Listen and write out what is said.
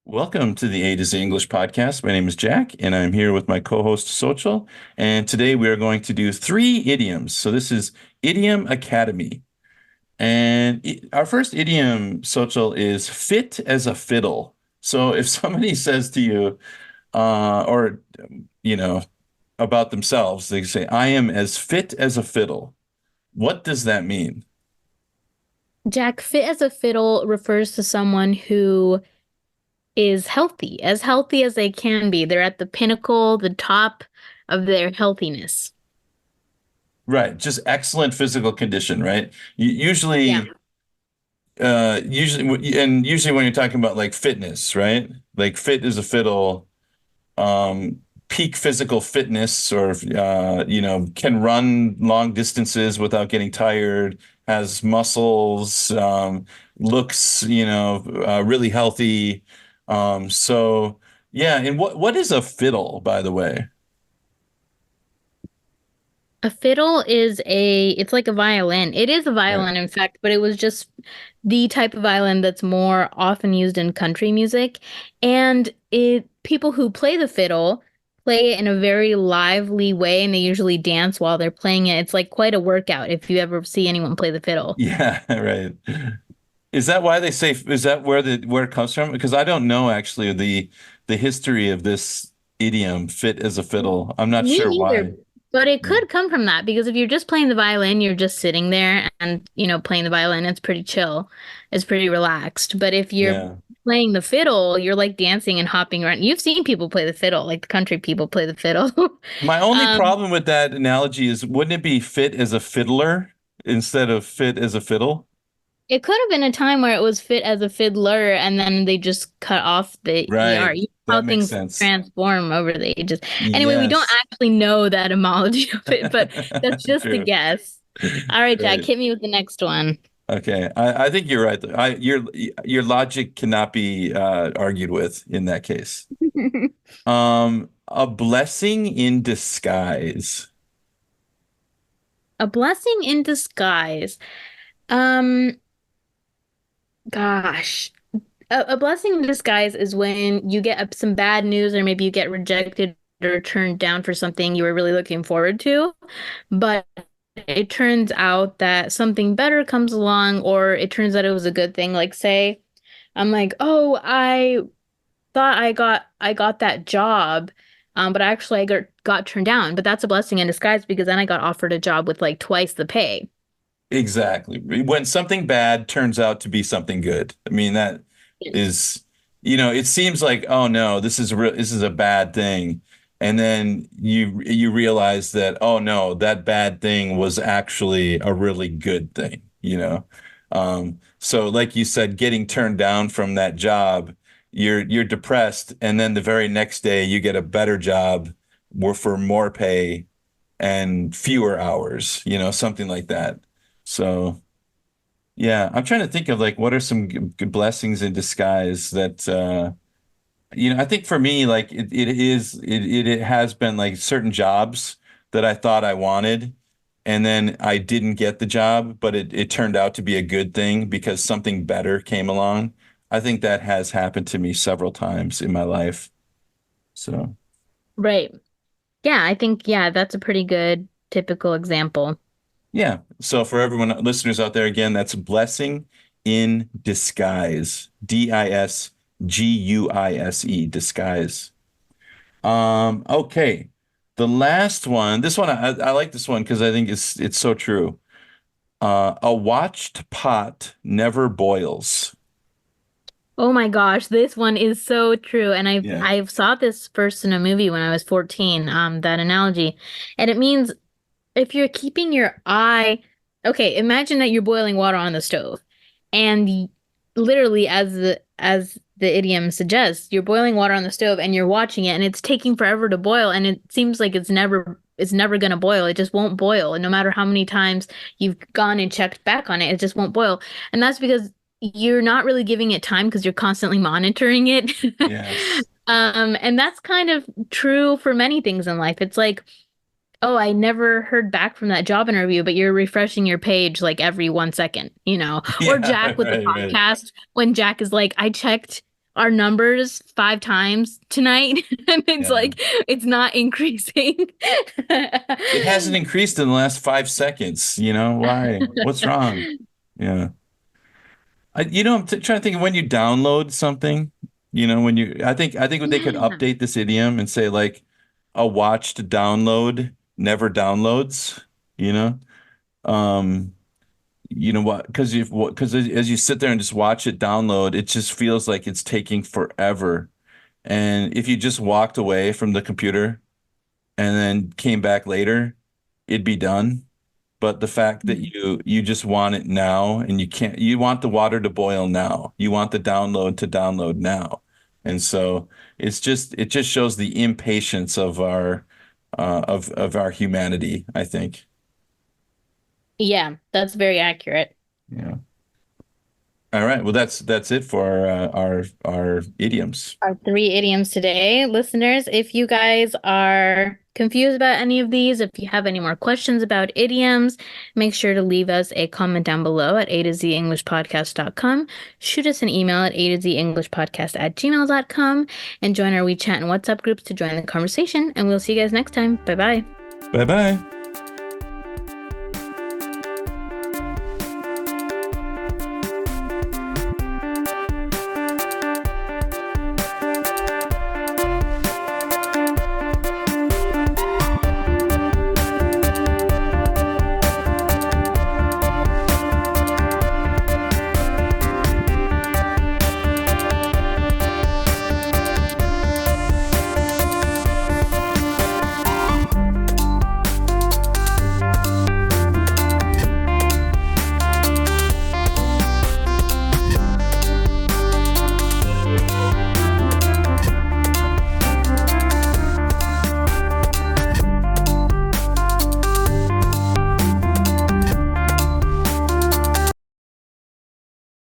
Welcome to the A to Z English podcast. My name is Jack, and I'm here with my co-host Xochitl. And today we are going to do three idioms. So this is Idiom Academy. And our first idiom, Xochitl, is fit as a fiddle. So if somebody says to you, or you know, about themselves, they say, "I am as fit as a fiddle." What does that mean? Jack, fit as a fiddle refers to someone who is healthy as they can be. They're at the pinnacle, the top of their healthiness. Right, just excellent physical condition, right? Yeah. Usually when you're talking about like fitness, right? Like fit as a fiddle, um, peak physical fitness, or can run long distances without getting tired, has muscles, looks, really healthy. So yeah, and what is a fiddle, by the way? A fiddle it's like a violin. It is a Right. violin, in fact, but it was just the type of violin that's more often used in country music. And people who play the fiddle play it in a very lively way, and they usually dance while they're playing it. It's like quite a workout if you ever see anyone play the fiddle. Yeah, right. Is that why they say, is that where it comes from? Because I don't know actually the history of this idiom, fit as a fiddle. I'm not Me sure neither. why. But it Yeah. could come from that because if you're just playing the violin, you're just sitting there and, playing the violin, it's pretty chill. It's pretty relaxed. But if you're Yeah. playing the fiddle, you're like dancing and hopping around. You've seen people play the fiddle, like the country people play the fiddle. My only Um, problem with that analogy is, wouldn't it be fit as a fiddler instead of fit as a fiddle? it could have been a time where it was fit as a fiddler and then they just cut off the ER. Right. You know how That makes things sense. transform over the ages. Anyway, we don't Yes. actually know that etymology of it, but that's just a True. guess. All right, Jack, Right. hit me with the next one. Okay. I think you're right. Your logic cannot be argued with in that case. A blessing in disguise. A blessing in disguise. Um, gosh. A blessing in disguise is when you get some bad news or maybe you get rejected or turned down for something you were really looking forward to, but it turns out that something better comes along or it turns out it was a good thing. Like say, I'm like, "Oh, I thought I got that job." But actually I got turned down. But that's a blessing in disguise because then I got offered a job with like twice the pay. Exactly. When something bad turns out to be something good. I mean, that is, it seems like, oh no, this is a bad thing. And then you realize that, oh no, that bad thing was actually a really good thing. So like you said, getting turned down from that job, you're depressed, and then the very next day you get a better job for more pay and fewer hours, something like that. So, yeah, I'm trying to think of like what are some good blessings in disguise that I think for me, like it has been like certain jobs that I thought I wanted, and then I didn't get the job, but it turned out to be a good thing because something better came along. I think that has happened to me several times in my life. So, Right. Yeah, I think yeah, that's a pretty good typical example. yeah. So for everyone listeners out there, again, that's blessing in disguise. Disguise, disguise. Okay. The last one, this one I like this one because I think it's so true. A watched pot never boils. Oh my gosh, this one is so true. And I Yeah. I saw this first in a movie when I was 14, that analogy. And it means if you're keeping your eye, okay, imagine that you're boiling water on the stove. And literally as the idiom suggests, you're boiling water on the stove and you're watching it and it's taking forever to boil and it seems like it's never going to boil. It just won't boil. And no matter how many times you've gone and checked back on it, it just won't boil. And that's because you're not really giving it time because you're constantly monitoring it. Yes. And that's kind of true for many things in life. It's like, oh, I never heard back from that job interview, but you're refreshing your page like every 1 second, you know? Or Yeah, Jack with the right, right. podcast, when Jack is like, I checked our numbers 5 times tonight, and it's Yeah. like it's not increasing. It hasn't increased in the last 5 seconds. Why? What's wrong? Yeah. I'm trying to think of when you download something, I think they could Yeah. update this idiom and say like a watched download never downloads, you know? Um, you know what? Because as you sit there and just watch it download, it just feels like it's taking forever. And if you just walked away from the computer and then came back later, it'd be done. But the fact that you just want it now and you want the water to boil now. You want the download to download now. And so it just shows the impatience of our humanity, I think. Yeah, that's very accurate. Yeah. All right. Well, that's it for our idioms. Our 3 idioms today. Listeners, if you guys are confused about any of these, if you have any more questions about idioms, make sure to leave us a comment down below at atozenglishpodcast.com. Shoot us an email at atozenglishpodcast@gmail.com and join our WeChat and WhatsApp groups to join the conversation. And we'll see you guys next time. Bye bye. Bye bye.